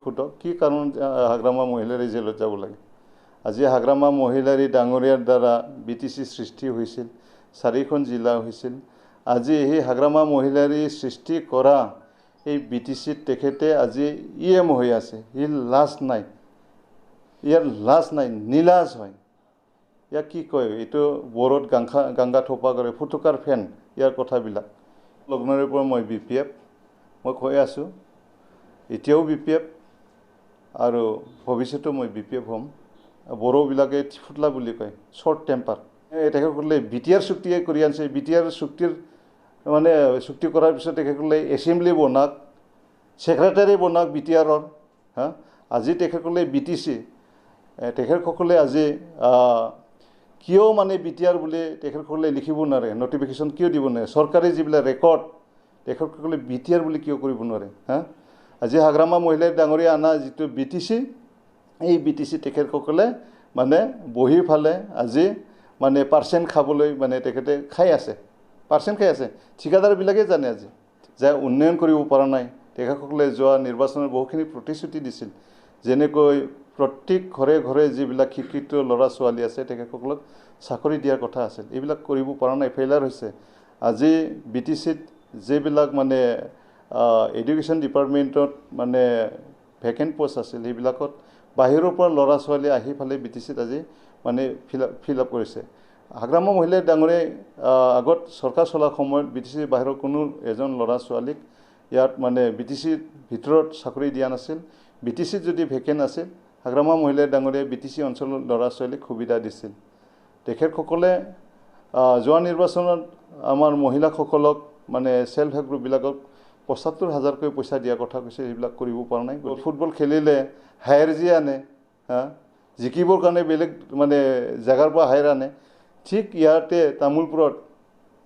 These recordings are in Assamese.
ফুটক কি কাৰণ হাগ্ৰামা মহিলাৰ জেলত যাব লাগে আজি হাগ্ৰামা মহিলাৰ ডাঙৰীয়াৰ দ্বাৰা বিটিসি সৃষ্টি হৈছিল 4খন জিলা হৈছিল আজি এই হাগ্ৰামা মহিলাৰ সৃষ্টি কৰা এই বিটিসি তেখেতে আজি ইএম হৈ আছে ই লাজ নাই ইয়াৰ লাজ নাই নীলাজ হয় ইয়াক কি কয় এইটো বৰত গংগা থোপা কৰে ফুটুকাৰ ফেন ইয়াৰ কথাবিলাক লগ্নৰে পৰা মই বিপিএফ মই কৈ আছো এতিয়াও বিপিএফ আৰু ভৱিষ্যতে মই বিপিএফ হ'ম বড়োবিলাকে ফুটলা বুলি কয় শৰ্ট টেম্পাৰ তেখেতসকলে বিটিআৰ চুক্তি কৰি আনছে বিটিআৰ চুক্তিৰ মানে চুক্তি কৰাৰ পিছত তেখেতসকলে এছেম্বলি বনাক সেক্ৰেটাৰী বনাক বিটিআৰৰ আজি তেখেতসকলে বিটিসি তেখেতসকলে আজি কিয় মানে বিটিআৰ বুলি তেখেতসকলে লিখিব নোৱাৰে নটিফিকেশ্যন কিয় দিব নোৱাৰে চৰকাৰী যিবিলাক ৰেকৰ্ড তেখেতসকলে বিটিআৰ বুলি কিয় কৰিব নোৱাৰে আজি হাগ্ৰামা মহিলাৰ ডাঙৰীয়া আনা যিটো বিটিসি এই বিটিসি তেখেতসকলে মানে বহি ফালে আজি মানে পাৰ্চেণ্ট খাবলৈ মানে তেখেতে খাই আছে পাৰ্চেণ্ট খাই আছে ঠিকাদাৰবিলাকে জানে আজি যে উন্নয়ন কৰিব পৰা নাই তেখেতসকলে যোৱা নিৰ্বাচনত বহুখিনি প্ৰতিশ্ৰুতি দিছিল যেনেকৈ প্ৰত্যেক ঘৰে ঘৰে যিবিলাক শিক্ষিত ল'ৰা ছোৱালী আছে তেখেতসকলক চাকৰি দিয়াৰ কথা আছিল এইবিলাক কৰিব পৰা নাই ফেইলাৰ হৈছে আজি বিটিসিত যিবিলাক মানে এডুকেশ্যন ডিপাৰ্টমেণ্টত মানে ভেকেণ্ট পোষ্ট আছিল সেইবিলাকত বাহিৰৰ পৰা ল'ৰা ছোৱালী আহি ফালে বিটিসিত আজি মানে ফিল আপ কৰিছে হাগ্ৰামা মহিলাৰ ডাঙৰীয়াই আগত চৰকাৰ চলাৰ সময়ত বিটিসিৰ বাহিৰৰ কোনো এজন ল'ৰা ছোৱালীক ইয়াত মানে বিটিসিৰ ভিতৰত চাকৰি দিয়া নাছিল বিটিসিত যদি ভেকেণ্ট আছিল হাগ্ৰামা মহিলাৰ ডাঙৰীয়াই বিটিসি অঞ্চলৰ ল'ৰা ছোৱালীক সুবিধা দিছিল তেখেতসকলে যোৱা নিৰ্বাচনত আমাৰ মহিলাসকলক মানে সেল্ফ হেল্প গ্ৰুপবিলাকক ৭৫,০০০কৈ পইচা দিয়া কথা কৈছে এইবিলাক কৰিব পৰা নাই ফুটবল খেলিলে হায়াৰ যি আনে জিকিবৰ কাৰণে বেলেগ মানে জেগাৰ পৰা হায়াৰ আনে ঠিক ইয়াতে তামোলপুৰত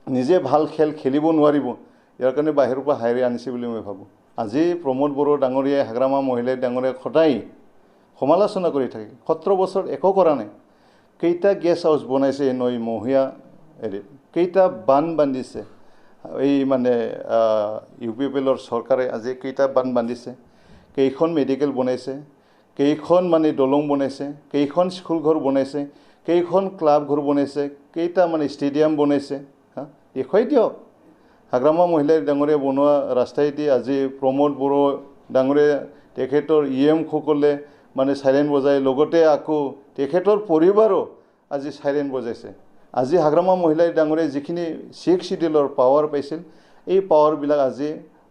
নিজে ভাল খেল খেলিব নোৱাৰিব ইয়াৰ কাৰণে বাহিৰৰ পৰা হায়াৰ আনিছে বুলি মই ভাবোঁ আজি প্ৰমোদ বড়ো ডাঙৰীয়াই হাগ্ৰামা মহিলাৰ ডাঙৰীয়াই সদায় সমালোচনা কৰি থাকে 17 বছৰ একো কৰা নাই কেইটা গেষ্ট হাউচ বনাইছে নৈ মহিয়া কেইটা বান বান্ধিছে এই মানে ইউপিপিএলৰ চৰকাৰে আজি কেইটা বান বান্ধিছে কেইখন মেডিকেল বনাইছে কেইখন মানে দলং বনাইছে কেইখন স্কুল ঘৰ বনাইছে কেইখন ক্লাব ঘৰ বনাইছে কেইটা মানে ষ্টেডিয়াম বনাইছে দেখুৱাই দিয়ক হাগ্ৰামা মহিলাৰ ডাঙৰীয়া বনোৱা ৰাস্তাইদি আজি প্ৰমোদ বড়ো ডাঙৰীয়া তেখেতৰ ইএমসকলে মানে চাইৰেন বজাই লগতে আকৌ তেখেতৰ পৰিবাৰো আজি চাইৰেন বজাইছে আজি হাগ্ৰামা মহিলাৰ ডাঙৰীয়াই যিখিনি 6 শিডিউলৰ পাৱাৰ পাইছিল এই পাৱাৰবিলাক আজি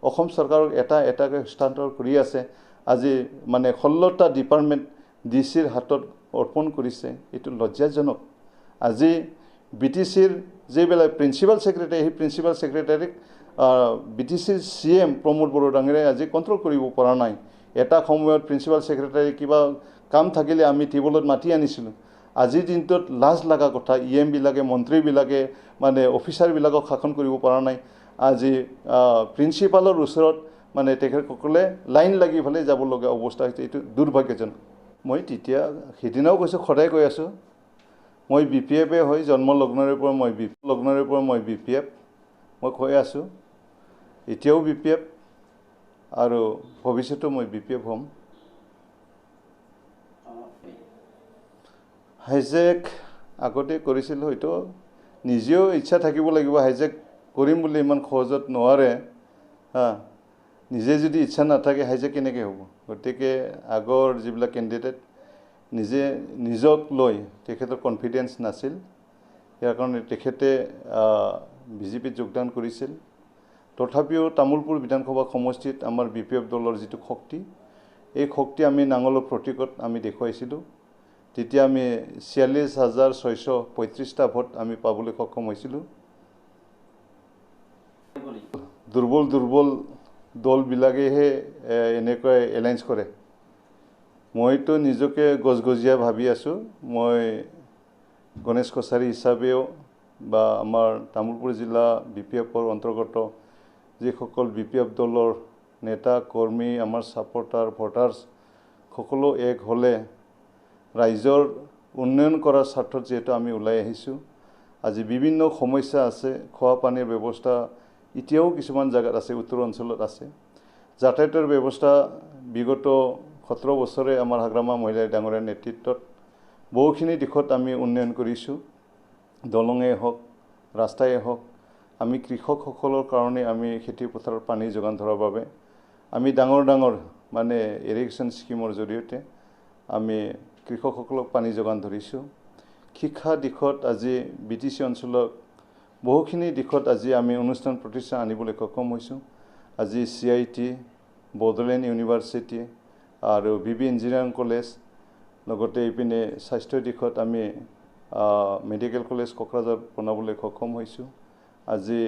অসম চৰকাৰক এটাকৈ হস্তান্তৰ কৰি আছে আজি মানে 16টা ডিপাৰ্টমেণ্ট ডিচিৰ হাতত অৰ্পণ কৰিছে এইটো লজ্জাজনক আজি বিটিসিৰ যিবিলাক প্ৰিন্সিপাল ছেক্ৰেটাৰী সেই প্ৰিন্সিপাল ছেক্ৰেটাৰীক বিটিসিৰ চিএম প্ৰমোদ বড়ো ডাঙৰীয়াই আজি কণ্ট্ৰল কৰিব পৰা নাই এটা সময়ত প্ৰিন্সিপাল ছেক্ৰেটাৰী কিবা কাম থাকিলে আমি টেবুলত মাতি আনিছিলোঁ আজিৰ দিনটোত লাজ লগা কথা ইএমবিলাকে মন্ত্ৰীবিলাকে মানে অফিচাৰবিলাকক শাসন কৰিব পৰা নাই আজি প্ৰিন্সিপালৰ ওচৰত মানে তেখেতসকলে লাইন লাগি ফালে যাব লগা অৱস্থা হৈছে এইটো দুৰ্ভাগ্যজনক মই তেতিয়া সেইদিনাও কৈছোঁ সদায় কৈ আছোঁ মই বিপিএফে হৈ জন্ম লগ্নৰে পৰা মই বিপিএফ মই কৈ আছোঁ এতিয়াও বিপিএফ আৰু ভৱিষ্যতে মই বিপিএফ হ'ম হাইজেক আগতে কৰিছিলোঁ হয়তো নিজেও ইচ্ছা থাকিব লাগিব হাইজেক কৰিম বুলি ইমান সহজত নোৱাৰে নিজে যদি ইচ্ছা নাথাকে হাইজেক কেনেকৈ হ'ব গতিকে আগৰ যিবিলাক কেণ্ডিডেট নিজক লৈ তেখেতৰ কনফিডেন্স নাছিল ইয়াৰ কাৰণে তেখেতে বিজেপিত যোগদান কৰিছিল তথাপিও তামোলপুৰ বিধানসভা সমষ্টিত আমাৰ বিপিএফ দলৰ যিটো শক্তি এই শক্তি আমি নাঙলৰ প্ৰতীকত আমি দেখুৱাইছিলোঁ তেতিয়া আমি ৪৬,৬৩৫টা ভোট আমি পাবলৈ সক্ষম হৈছিলোঁ দুৰ্বল দলবিলাকেহে এনেকৈ এলায়েন্স কৰে মইতো নিজকে গজগজীয়া ভাবি আছোঁ মই গণেশ কছাৰী হিচাপেও বা আমাৰ তামোলপুৰ জিলা বিপিএফৰ অন্তৰ্গত যিসকল বিপিএফ দলৰ নেতা কৰ্মী আমাৰ ছাপৰ্টাৰ ভোটাৰ্ছ সকলো এক হ'লে ৰাইজৰ উন্নয়ন কৰাৰ স্বাৰ্থত যেহেতু আমি ওলাই আহিছোঁ আজি বিভিন্ন সমস্যা আছে খোৱা পানীৰ ব্যৱস্থা এতিয়াও কিছুমান জায়গাত আছে উত্তৰ অঞ্চলত আছে যাতায়াতৰ ব্যৱস্থা বিগত 17 বছৰে আমাৰ হাগ্ৰামা মহিলাই ডাঙৰীয়াৰ নেতৃত্বত বহুখিনি দিশত আমি উন্নয়ন কৰিছোঁ। দলঙে হওক, ৰাস্তাই হওক, আমি কৃষকসকলৰ কাৰণে আমি খেতি পথাৰত পানী যোগান ধৰাৰ বাবে আমি ডাঙৰ ডাঙৰ মানে ইৰিগেশ্যন স্কিমৰ জৰিয়তে আমি কৃষকসকলক পানী যোগান ধৰিছোঁ। শিক্ষা দিশত আজি BTC অঞ্চলত বহুখিনি দিশত আজি আমি অনুষ্ঠান প্ৰতিষ্ঠান আনিবলৈ সক্ষম হৈছোঁ। আজি CIT, বড়োলেণ্ড ইউনিভাৰ্চিটি আৰু BB ইঞ্জিনিয়াৰিং কলেজ, লগতে ইপিনে স্বাস্থ্য দিশত আমি মেডিকেল কলেজ কোকৰাঝাৰ বনাবলৈ সক্ষম হৈছোঁ। আজি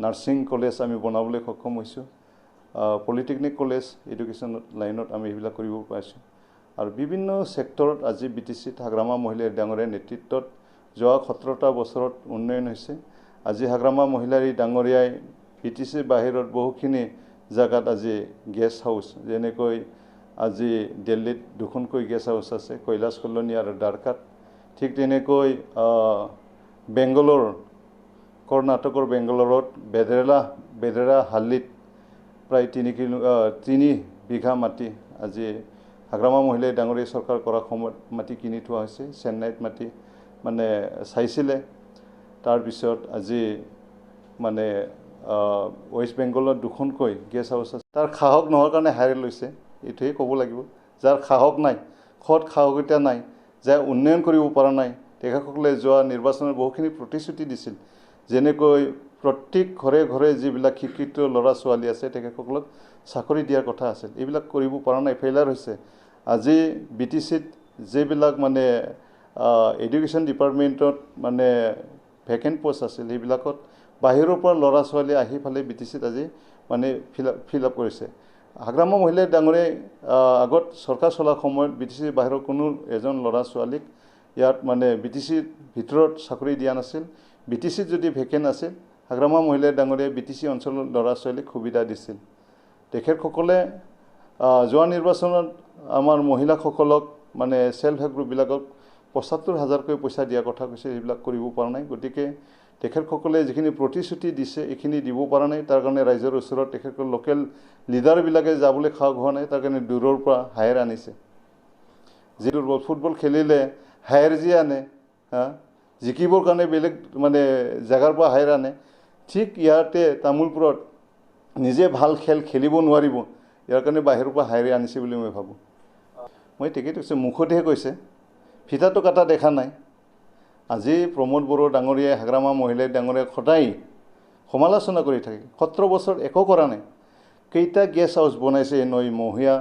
নাৰ্ছিং কলেজ আমি বনাবলৈ সক্ষম হৈছোঁ। পলিটেকনিক কলেজ এডুকেশ্যন লাইনত আমি এইবিলাক কৰিব পাৰিছোঁ। আৰু বিভিন্ন সেক্টৰত আজি BTCত হাগ্ৰামা মহিলাই ডাঙৰীয়াৰ নেতৃত্বত যোৱা 17টা বছৰত উন্নয়ন হৈছে। আজি হাগ্ৰামা মহিলাই ডাঙৰীয়াই BTC বাহিৰত বহুখিনি জায়গাত আজি গেষ্ট হাউচ, যেনেকৈ আজি দিল্লীত 2খনকৈ গেষ্ট হাউচ আছে, কৈলাশ কলনী আৰু দ্বাৰকাত। ঠিক তেনেকৈ বেংগালোৰ, কৰ্ণাটকৰ বেংগালোৰত বেদেৰা হাল্লিত প্ৰায় 3 বিঘা মাটি আজি হাগ্ৰামা মহিলাই ডাঙৰীয়া চৰকাৰ কৰাৰ সময়ত মাটি কিনি থোৱা হৈছে। চেন্নাইত মাটি মানে চাইছিলে। তাৰপিছত আজি মানে ৱেষ্ট বেংগলত 2খনকৈ গেষ্ট হাউচ আছে। তাৰ সাহস নোহোৱাৰ কাৰণে হায়াৰ লৈছে, এইটোৱে ক'ব লাগিব। যাৰ সাহস নাই, সাহসিকতা নাই, যাৰ উন্নয়ন কৰিব পৰা নাই, তেখেতসকলে যোৱা নিৰ্বাচনত বহুখিনি প্ৰতিশ্ৰুতি দিছিল। যেনেকৈ প্ৰত্যেক ঘৰে ঘৰে যিবিলাক শিক্ষিত ল'ৰা ছোৱালী আছে তেখেতসকলক চাকৰি দিয়াৰ কথা আছিল, এইবিলাক কৰিব পৰা নাই, ফেইলাৰ হৈছে। আজি BTCত যিবিলাক মানে এডুকেশ্যন ডিপাৰ্টমেণ্টত মানে ভেকেণ্ট পোষ্ট আছিল, সেইবিলাকত বাহিৰৰ পৰা ল'ৰা ছোৱালী আহি ফালে BTCত আজি মানে ফিল আপ কৰিছে। হাগ্ৰামা মহিলাই ডাঙৰীয়াই আগত চৰকাৰ চলাৰ সময়ত BTC বাহিৰৰ কোনো এজন ল'ৰা ছোৱালীক ইয়াত মানে BTCৰ ভিতৰত চাকৰি দিয়া নাছিল। BTCত যদি ভেকেণ্ট আছিল, হাগ্ৰামা মহিলাই ডাঙৰীয়াই BTC অঞ্চলৰ ল'ৰা ছোৱালীক সুবিধা দিছিল। তেখেতসকলে যোৱা নিৰ্বাচনত আমাৰ মহিলাসকলক মানে সেল্ফ হেল্প গ্ৰুপবিলাকক ৭৫,০০০কৈ পইচা দিয়াৰ কথা কৈছে, এইবিলাক কৰিব পৰা নাই। গতিকে তেখেতসকলে যিখিনি প্ৰতিশ্ৰুতি দিছে এইখিনি দিব পৰা নাই। তাৰ কাৰণে ৰাইজৰ ওচৰত তেখেতসকল লোকেল লিডাৰবিলাকে যাবলৈ সাহস হোৱা নাই। তাৰ কাৰণে দূৰৰ পৰা হায়াৰ আনিছে। যিটো ফুটবল খেলিলে হায়াৰ যি আনে, জিকিবৰ কাৰণে বেলেগ মানে জেগাৰ পৰা হায়াৰ আনে, ঠিক ইয়াতে তামোলপুৰত নিজে ভাল খেল খেলিব নোৱাৰিব, ইয়াৰ কাৰণে বাহিৰৰ পৰা হায়াৰ আনিছে বুলি মই ভাবোঁ। মই তেখেতে কৈছে, মুখতহে কৈছে, ফিতাটো কাটা দেখা নাই। আজি প্ৰমোদ বড়ো ডাঙৰীয়াই হাগ্ৰামা মহিলাই ডাঙৰীয়াক সদায় সমালোচনা কৰি থাকে। 17 বছৰ একো কৰা নাই। কেইটা গেষ্ট হাউচ বনাইছে নৈ মহীয়া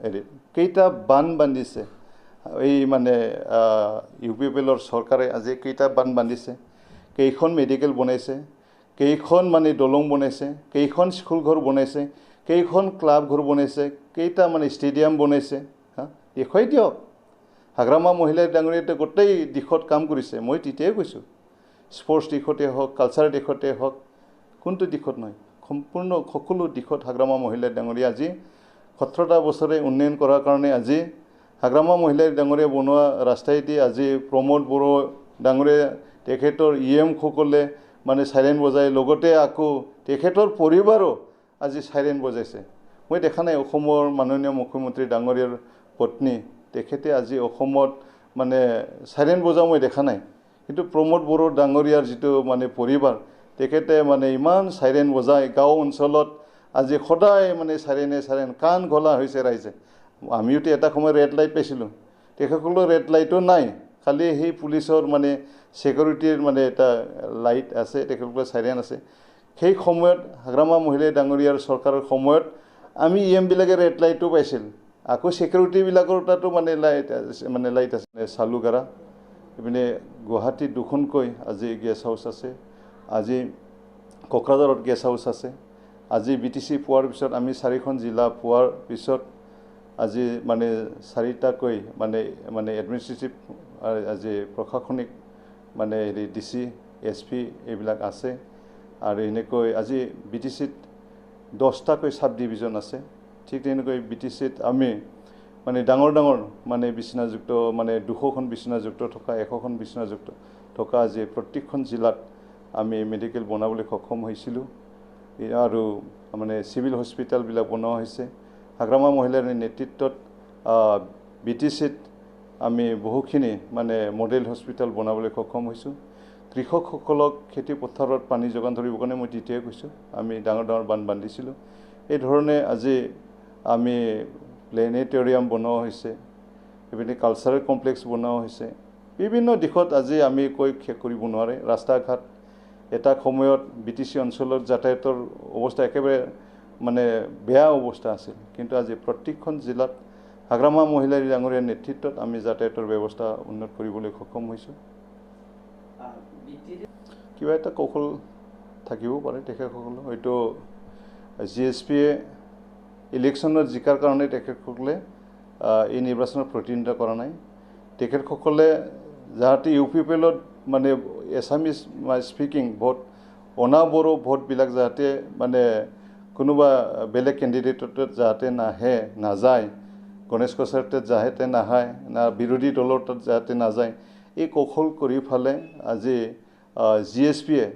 হেৰিত, কেইটা বান বান্ধিছে। এই মানে UPPLৰ চৰকাৰে আজি কেইটা বান বান্ধিছে, কেইখন মেডিকেল বনাইছে, কেইখন মানে দলং বনাইছে, কেইখন স্কুল ঘৰ বনাইছে, কেইখন ক্লাব ঘৰ বনাইছে, কেইটা মানে ষ্টেডিয়াম বনাইছে। দেখুৱাই দিয়ক। হাগ্ৰামা মহিলাই ডাঙৰীয়াতে গোটেই দিশত কাম কৰিছে। মই তেতিয়াই কৈছোঁ, স্পৰ্টছ দিশতে হওক, কালচাৰ দিশতে হওক, কোনটো দিশত নহয়, সম্পূৰ্ণ সকলো দিশত হাগ্ৰামা মহিলাই ডাঙৰীয়া আজি 17টা বছৰে উন্নয়ন কৰাৰ কাৰণে আজি হাগ্ৰামা মহিলাই ডাঙৰীয়া বনোৱা ৰাস্তাইদি আজি প্ৰমোদ বড়ো ডাঙৰীয়া তেখেতৰ সকলে মানে চাইৰেন বজাই, লগতে আকৌ তেখেতৰ পৰিবাৰো আজি চাইৰেন বজাইছে। মই দেখা নাই অসমৰ মাননীয় মুখ্যমন্ত্ৰী ডাঙৰীয়াৰ পত্নী তেখেতে আজি অসমত মানে চাইৰেন বজা মই দেখা নাই। কিন্তু প্ৰমোদ বড়ো ডাঙৰীয়াৰ যিটো মানে পৰিবাৰ, তেখেতে মানে ইমান চাইৰেন বজায় গাঁও অঞ্চলত। আজি সদায় মানে চাইৰেন কাণ ঘোলা হৈছে ৰাইজে। আমিওতো এটা সময় ৰেড লাইট পাইছিলোঁ, তেখেতসকলৰ ৰেড লাইটো নাই, খালি সেই পুলিচৰ মানে ছিকিউৰিটিৰ মানে এটা লাইট আছে, তেখেতসকলৰ চাইৰেন আছে। সেই সময়ত হাগ্ৰামা মহিলাই ডাঙৰীয়াৰ চৰকাৰৰ সময়ত আমি বিলাকে ৰেড লাইটো পাইছিল। আকৌ ছিকিউৰিটিবিলাকৰ তাতো মানে লাইট আছে। চালুগাৰা ইপিনে গুৱাহাটীত 2খনকৈ আজি গেষ্ট হাউচ আছে। আজি কোকৰাঝাৰত গেষ্ট হাউচ আছে। আজি BTC পোৱাৰ পিছত আমি 4খন জিলা পোৱাৰ পিছত আজি মানে 4টাকৈ মানে এডমিনিষ্ট্ৰেটিভ আজি প্ৰশাসনিক মানে হেৰি DC, SP এইবিলাক আছে। আৰু এনেকৈ আজি BTCত 10টাকৈ চাব ডিভিজন আছে। ঠিক তেনেকৈ BTCত আমি মানে ডাঙৰ মানে বিচনাযুক্ত মানে 200খন বিচনাযুক্ত থকা, 100খন বিচনাযুক্ত থকা আজি প্ৰত্যেকখন জিলাত আমি মেডিকেল বনাবলৈ সক্ষম হৈছিলোঁ। আৰু মানে চিভিল হস্পিটেলবিলাক বনোৱা হৈছে। হাগ্ৰামা মহিলাৰ নেতৃত্বত BTCত আমি বহুখিনি মানে মডেল হস্পিটেল বনাবলৈ সক্ষম হৈছোঁ। কৃষকসকলক খেতি পথাৰত পানী যোগান ধৰিবৰ কাৰণে মই তেতিয়াই কৈছোঁ আমি ডাঙৰ ডাঙৰ বান্ধ বান্ধিছিলোঁ। এই ধৰণে আজি আমি প্লেনেটৰিয়াম বনোৱা হৈছে, এইপিনে কালচাৰেল কমপ্লেক্স বনোৱা হৈছে। বিভিন্ন দিশত আজি আমি কৈ শেষ কৰিব নোৱাৰে। ৰাস্তা ঘাট এটা সময়ত BTC অঞ্চলত যাতায়াতৰ অৱস্থা একেবাৰে মানে বেয়া অৱস্থা আছিল, কিন্তু আজি প্ৰত্যেকখন জিলাত হাগ্ৰামা মহিলাৰ ডাঙৰীয়াৰ নেতৃত্বত আমি যাতায়াতৰ ব্যৱস্থা উন্নত কৰিবলৈ সক্ষম হৈছোঁ। কিবা এটা কৌশল থাকিব পাৰে তেখেতসকলে, হয়তো GSPয়ে ইলেকশ্যনত জিকাৰ কাৰণে তেখেতসকলে এই নিৰ্বাচনত প্ৰতিদ্বন্দ্বিতা কৰা নাই। তেখেতসকলে যাতে UPPLত মানে এছামিজ স্পিকিং ভোট, অনাবড়ো ভোটবিলাক যাতে মানে কোনোবা বেলেগ কেণ্ডিডেটত যাতে নাযায়, গণেশ কছাৰীত যাতে নাহায়, না বিৰোধী দলৰ তাত যাতে নাযায়, এই কৌশল কৰি ফালে আজি GSPয়ে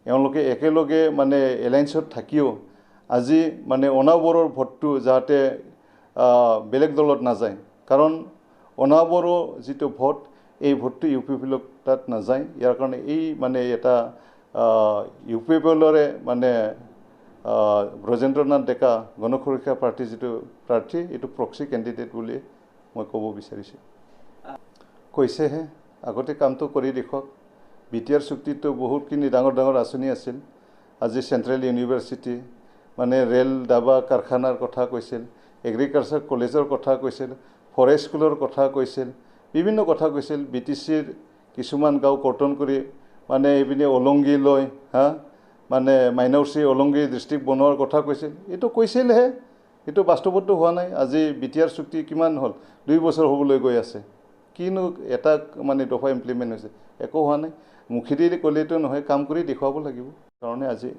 এওঁলোকে একেলগে মানে এলায়েন্সত থাকিও আজি মানে অনাবড়োৰ ভোটটো যাতে বেলেগ দলত নাযায়, কাৰণ অনাবড়ো যিটো ভোট এই ভোটটো UPPLৰ তাত নাযায়। ইয়াৰ কাৰণে এই মানে এটা UPPLৰে মানে ব্ৰজেন্দ্ৰনাথ ডেকা গণ সুৰক্ষা পাৰ্টী যিটো প্ৰাৰ্থী, এইটো প্ৰক্সি কেণ্ডিডেট বুলি মই ক'ব বিচাৰিছোঁ। কৈছেহে আগতে কামটো কৰি দেখুৱাওক। BTR চুক্তিটো বহুতখিনি ডাঙৰ ডাঙৰ আঁচনি আছিল। আজি চেণ্ট্ৰেল ইউনিভাৰ্চিটি মানে ৰেল ডাবা কাৰখানাৰ কথা কৈছিল, এগ্ৰিকালচাৰ কলেজৰ কথা কৈছিল, ফৰেষ্ট স্কুলৰ কথা কৈছিল, বিভিন্ন কথা কৈছিল। BTCৰ কিছুমান গাঁও কৰ্তন কৰি মানে এইপিনে অলংগী লৈ মানে মাইনৰিটি অলংগী ডিষ্ট্ৰিক্ট বনোৱাৰ কথা কৈছিল। এইটো কৈছিলহে, এইটো বাস্তৱতো হোৱা নাই। আজি BTR চুক্তি কিমান হ'ল? 2 বছৰ হ'বলৈ গৈ আছে। কিনো এটা মানে দফা ইমপ্লিমেণ্ট হৈছে? একো হোৱা নাই। মুখেদি ক'লেতো নহয়, কাম কৰি দেখুৱাব লাগিব। কাৰণে আজি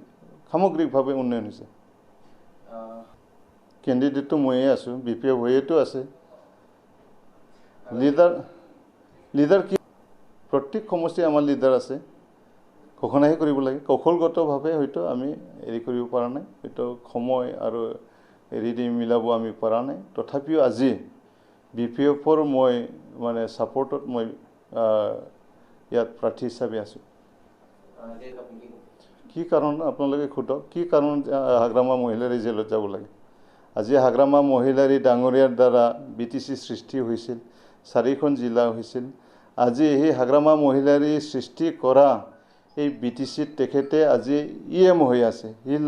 সামগ্ৰিকভাৱে উন্নয়ন হৈছে। কেণ্ডিডেটটো ময়ে আছোঁ, BPF হৈয়েতো আছে। লিডাৰ কি? প্ৰত্যেক সমষ্টি আমাৰ লিডাৰ আছে, ঘোষণাহে কৰিব লাগে। কৌশলগতভাৱে হয়তো আমি হেৰি কৰিব পৰা নাই, হয়তো সময় আৰু হেৰি দি মিলাব আমি পৰা নাই। তথাপিও আজি BPFৰ মই মানে ছাপৰ্টত মই ইয়াত প্ৰাৰ্থী হিচাপে আছোঁ। কি কাৰণ আপোনালোকে সোধক, কি কাৰণ হাগ্ৰামা মহিলাৰী জেলত যাব লাগে? আজি হাগ্ৰামা মহিলাৰী ডাঙৰীয়াৰ দ্বাৰা BTC সৃষ্টি হৈছিল, 4খন জিলা হৈছিল। আজি এই হাগ্ৰামা মহিলাৰী সৃষ্টি কৰা এই BTCত তেখেতে আজি EM হৈ আছে। ইয়াৰ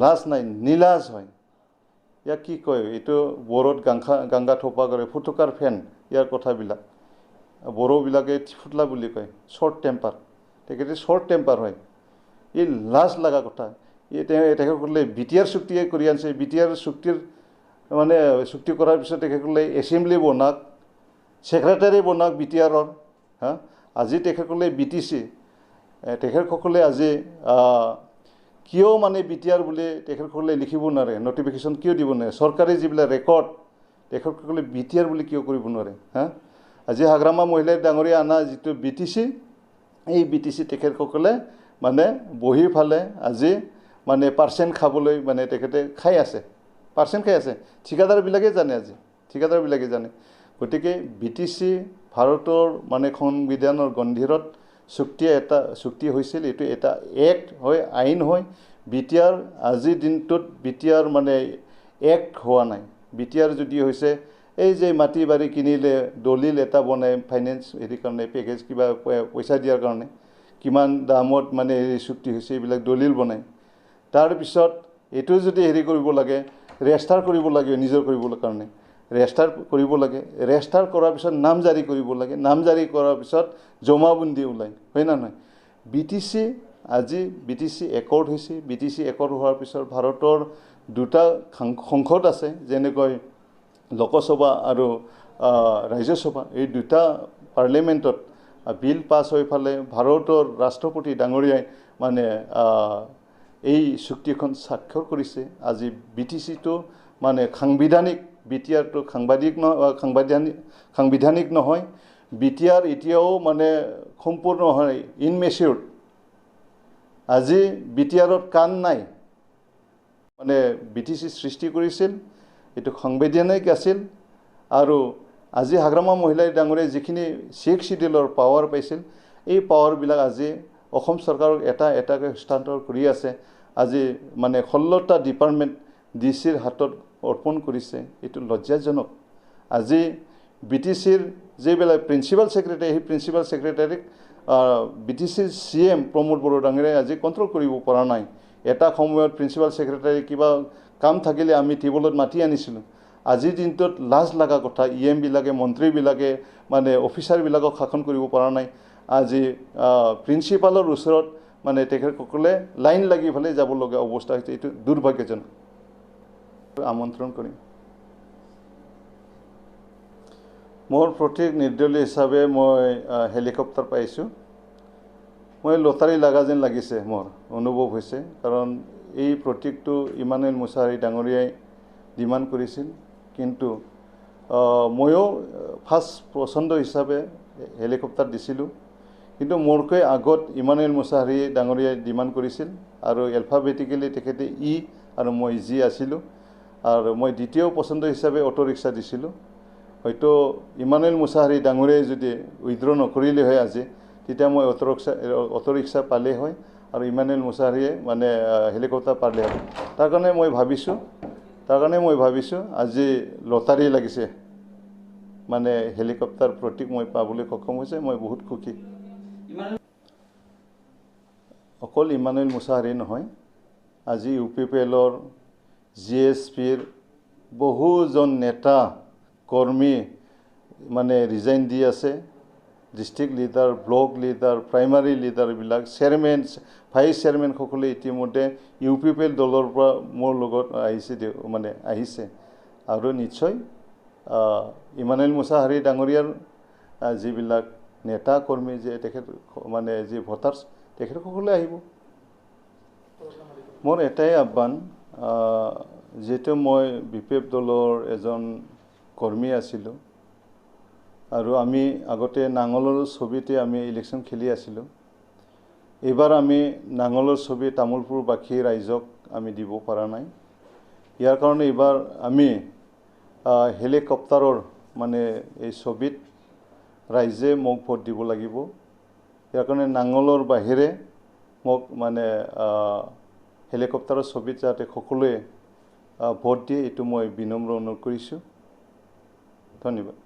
লাজ নাই, নীলাজ হয়। ইয়াক কি কয়? এইটো বড়োত গাংগা থোপা কৰে, ফুটুকাৰ ফেন। ইয়াৰ কথাবিলাক বড়োবিলাকে ফুটলা বুলি কয়, শ্বৰ্ট টেম্পাৰ। তেখেতে শ্বৰ্ট টেম্পাৰ হয়। এই লাজ লগা কথা। তেখেতসকলে BTR চুক্তিয়ে কৰি আনিছে। BTR চুক্তিৰ মানে চুক্তি কৰাৰ পিছত তেখেতসকলে এছেম্বলি বনাওক, ছেক্ৰেটাৰী বনাওক BTRৰ। আজি তেখেতসকলে BTC তেখেতসকলে আজি কিয় মানে BTR বুলি তেখেতসকলে লিখিব নোৱাৰে? নটিফিকেশ্যন কিয় দিব নোৱাৰে? চৰকাৰী যিবিলাক ৰেকৰ্ড তেখেতসকলে BTR বুলি কিয় কৰিব নোৱাৰে? আজি হাগ্ৰামা মহিলাৰ ডাঙৰীয়া আনা যিটো BTC, এই BTC তেখেতসকলে মানে বহি ফালে আজি মানে পাৰ্চেণ্ট খাবলৈ মানে তেখেতে খাই আছে, পাৰ্চেণ্ট খাই আছে। ঠিকাদাৰবিলাকে জানে, আজি ঠিকাদাৰবিলাকে জানে। গতিকে BTC ভাৰতৰ মানে সংবিধানৰ গণ্ডিৰত চুক্তি হৈছিল। এইটো এটা এক্ট হয়, আইন হয়। BTR আজিৰ দিনটোত BTR মানে এক্ট হোৱা নাই। BTR যদি হৈছে এই যে মাটি বাৰী কিনিলে দলিল এটা বনাই ফাইনেন্স হেৰি কাৰণে পেকেজ কিবা পইচা দিয়াৰ কাৰণে কিমান দামত মানে হেৰি চুক্তি হৈছে, এইবিলাক দলিল বনাই। তাৰপিছত এইটো যদি হেৰি কৰিব লাগে, ৰেজিষ্টাৰ কৰিব লাগে নিজৰ কৰিবৰ কাৰণে, ৰেজিষ্টাৰ কৰিব লাগে। ৰেজিষ্টাৰ কৰাৰ পিছত নাম জাৰি কৰিব লাগে। নাম জাৰি কৰাৰ পিছত জমাবন্দী ওলায়, হয় না নহয়? আজি BTC একৰ্ড হৈছে। BTC একৰ্ড হোৱাৰ পিছত ভাৰতৰ 2টা সংসদ আছে, যেনেকৈ লোকসভা আৰু ৰাজ্যসভা। এই 2টা পাৰ্লিমেণ্টত বিল পাছ হৈ ফালে ভাৰতৰ ৰাষ্ট্ৰপতি ডাঙৰীয়াই মানে এই চুক্তিখন স্বাক্ষৰ কৰিছে। আজি BTCটো মানে সাংবিধানিক, BTRটো সাংবিধানিক নহয়। BTR এতিয়াও মানে সম্পূৰ্ণ হয় ইনমেচিউৰ্ড। আজি BTRত কাণ নাই। মানে BTC সৃষ্টি কৰিছিল এইটো সাংবিধানিক আছিল আৰু আজি হাগ্ৰামা মহিলাই ডাঙৰীয়াই যিখিনি 6 শিডিউলৰ পাৱাৰ পাইছিল এই পাৱাৰবিলাক আজি অসম চৰকাৰক এটাকৈ হস্তান্তৰ কৰি আছে আজি মানে 16টা ডিপাৰ্টমেণ্ট ডিচিৰ হাতত অৰ্পণ কৰিছে এইটো লজ্জাজনক আজি BTCৰ যিবিলাক প্ৰিন্সিপাল সেক্ৰেটাৰী এই প্ৰিন্সিপাল সেক্ৰেটাৰীক BTCৰ CM প্ৰমোদ বড়ো ডাঙৰীয়াই আজি কন্ট্ৰোল কৰিব পৰা নাই এটা সময়ত প্ৰিন্সিপাল সেক্ৰেটাৰী কিবা কাম থাকিলে আমি টেবুলত মাতি আনিছিলো আজিৰ দিনটোত লাজ লাগা কথা EM বিলাকে মন্ত্ৰী বিলাকে মানে অফিচাৰ বিলাকক শাসন কৰিব পৰা নাই আজি প্ৰিন্সিপালৰ ওচৰত মানে তেখেতসকলে লাইন লাগি ফলে যাব লগা অৱস্থা হৈছে এইটো দুৰ্ভাগ্যজনক আমন্ত্ৰণ কৰিম মোৰ প্ৰতীক নিৰ্দলীয় হিচাপে মই হেলিকপ্টাৰ পাইছোঁ মই লটাৰী লাগা যেন লাগিছে মোৰ অনুভৱ হৈছে কাৰণ এই প্ৰতীকটো ইমানুৱেল মুছাহাৰী ডাঙৰীয়াই ডিমাণ্ড কৰিছিল কিন্তু ময়ো ফাৰ্ষ্ট পছন্দ হিচাপে হেলিকপ্টাৰ দিছিলোঁ কিন্তু মোৰকৈ আগত ইমানুৱেল মুছাহাৰী ডাঙৰীয়াই ডিমাণ্ড কৰিছিল আৰু এলফাবেটিকেলি তেখেতে ই আৰু মই জি আছিলোঁ আৰু মই দ্বিতীয় পছন্দ হিচাপে অটো ৰিক্সা দিছিলোঁ হয়তো ইমানুৱেল মুছাহাৰী ডাঙৰীয়াই যদি উইথড্ৰ নকৰিলে হয় আজি তেতিয়া মই অটো ৰিক্সা পালে হয় আৰু ইমানুৱেল মুছাহাৰীয়ে মানে হেলিকপ্টাৰ পালে হয় তাৰ কাৰণে মই ভাবিছোঁ আজি লটাৰী লাগিছে মানে হেলিকপ্টাৰ প্ৰতীক মই পাবলৈ সক্ষম হৈছে মই বহুত সুখী অকল ইমানুৱেল মুছাহাৰী নহয় আজি UPPLৰ GSPৰ বহুজন নেতা কৰ্মী মানে ৰিজাইন দি আছে district leader block leader primary লিডাৰবিলাক চেয়াৰমেন ভাইচ চেয়াৰমেন সকলে ইতিমধ্যে UPPL দলৰ পৰা মোৰ লগত আহিছে আৰু নিশ্চয় ইমানুৱেল মুছাহাৰী ডাঙৰীয়াৰ যিবিলাক নেতা কৰ্মী যে তেখেত মানে যি ভোটাৰ্ছ তেখেতসকলে আহিব মোৰ এটাই আহ্বান যেটো মই BPF দলৰ এজন কৰ্মী আছিলোঁ আৰু আমি আগতে নাঙলৰ ছবিতে আমি ইলেকশ্যন খেলি আছিলোঁ এবাৰ আমি নাঙলৰ ছবি তামুলপুৰবাসী ৰাইজক আমি দিব পৰা নাই ইয়াৰ কাৰণে এবাৰ আমি হেলিকপ্টাৰৰ মানে এই ছবিত ৰাইজে মোক ভোট দিব লাগিব ইয়াৰ কাৰণে নাঙলৰ বাহিৰে মোক মানে হেলিকপ্টাৰৰ ছবিত যাতে সকলোৱে ভোট দিয়ে এইটো মই বিনম্ৰ অনুৰোধ কৰিছোঁ ধন্যবাদ